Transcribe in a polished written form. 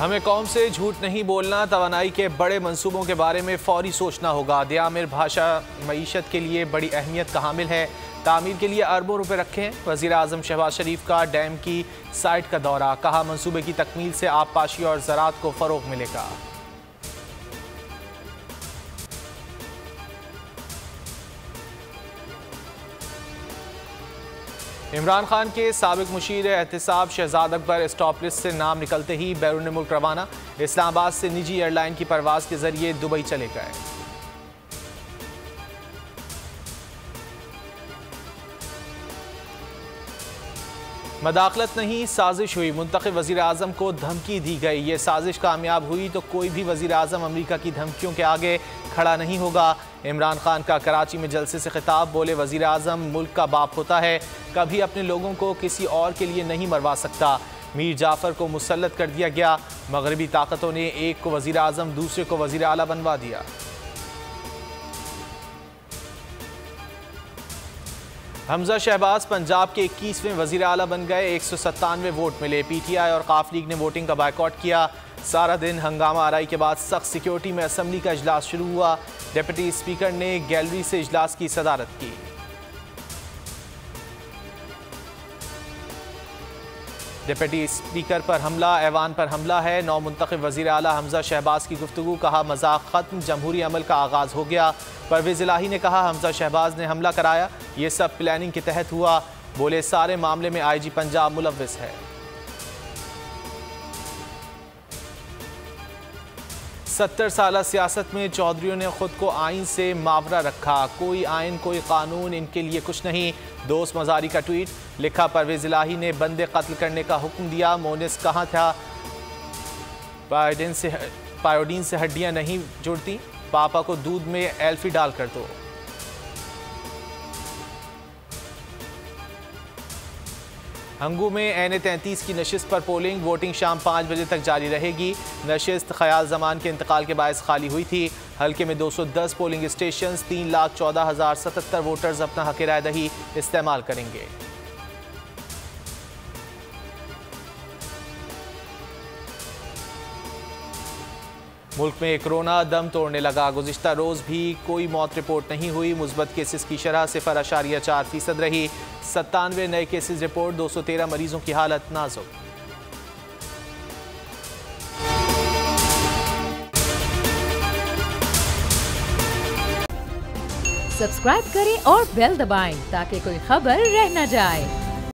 हमें कौम से झूठ नहीं बोलना, तवानाई के बड़े मंसूबों के बारे में फौरी सोचना होगा। दियामिर भाषा मईशत के लिए बड़ी अहमियत का हामिल है। तामीर के लिए अरबों रुपए रखे हैं। वज़ीर आज़म शहबाज शरीफ का डैम की साइट का दौरा, कहा मंसूबे की तकमील से आबपाशी और ज़राअत को फ़रोग़ मिलेगा। इमरान खान के साबिक मुशीर एहतिसाब शहजाद अकबर स्टॉप लिस्ट से नाम निकलते ही बैरून मुल्क रवाना। इस्लामाबाद से निजी एयरलाइन की परवाज़ के जरिए दुबई चले गए। मदाखलत नहीं, साजिश हुई। मुंतखब वज़ीर आज़म को धमकी दी गई। ये साजिश कामयाब हुई तो कोई भी वज़ीर आज़म अमरीका की धमकियों के आगे खड़ा नहीं होगा। इमरान खान का कराची में जलसे से खिताब, बोले वज़ीर आज़म मुल्क का बाप होता है, कभी अपने लोगों को किसी और के लिए नहीं मरवा सकता। मीर जाफ़र को मुसल्लत कर दिया गया। मगरबी ताकतों ने एक को वज़ीर आज़म, दूसरे को वज़ीर आला बनवा दिया। हमजा शहबाज पंजाब के 21वें वज़ीर आला बन गए। 197 वोट मिले। PTI और काफ लीग ने वोटिंग का बायकॉट किया। सारा दिन हंगामा आराई के बाद सख्त सिक्योरिटी में असम्बली का इजलास शुरू हुआ। डिप्टी स्पीकर ने गैलरी से इजलास की सदारत की। डिप्टी स्पीकर पर हमला, ऐवान पर हमला है। नौ मुंतखब वज़ीर आला हमजा शहबाज की गुफ्तगू, कहा मजाक खत्म, जमहूरी अमल का आगाज़ हो गया। परवेज़ इलाही ने कहा हमजा शहबाज ने हमला कराया, ये सब प्लानिंग के तहत हुआ। बोले सारे मामले में IG पंजाब मुलव्विस है। 70 साल सियासत में चौधरियों ने खुद को आइन से मावरा रखा। कोई आइन कोई कानून इनके लिए कुछ नहीं। दोस्त मजारी का ट्वीट, लिखा परवेज़ इलाही ने बंदे कत्ल करने का हुक्म दिया। मोनिस कहाँ था? पायोडीन से हड्डियां नहीं जुड़ती। पापा को दूध में एल्फी डाल कर दो। हंगू में NA-33 की नशिस्त पर पोलिंग, वोटिंग शाम 5 बजे तक जारी रहेगी। नशिस्त ख्याल जमान के इंतकाल के बायस खाली हुई थी। हल्के में 210 पोलिंग स्टेशन, 3,14,077 वोटर्स अपना हक राय दही इस्तेमाल करेंगे। मुल्क में कोरोना दम तोड़ने लगा। गुज़िश्ता रोज़ भी कोई मौत रिपोर्ट नहीं हुई। मुस्बत केसेस की शरह 0.4% रही। 97 नए केसेस रिपोर्ट, 213 मरीजों की हालत नाजुक। सब्सक्राइब करें और बेल दबाएं ताकि कोई खबर रह न जाए।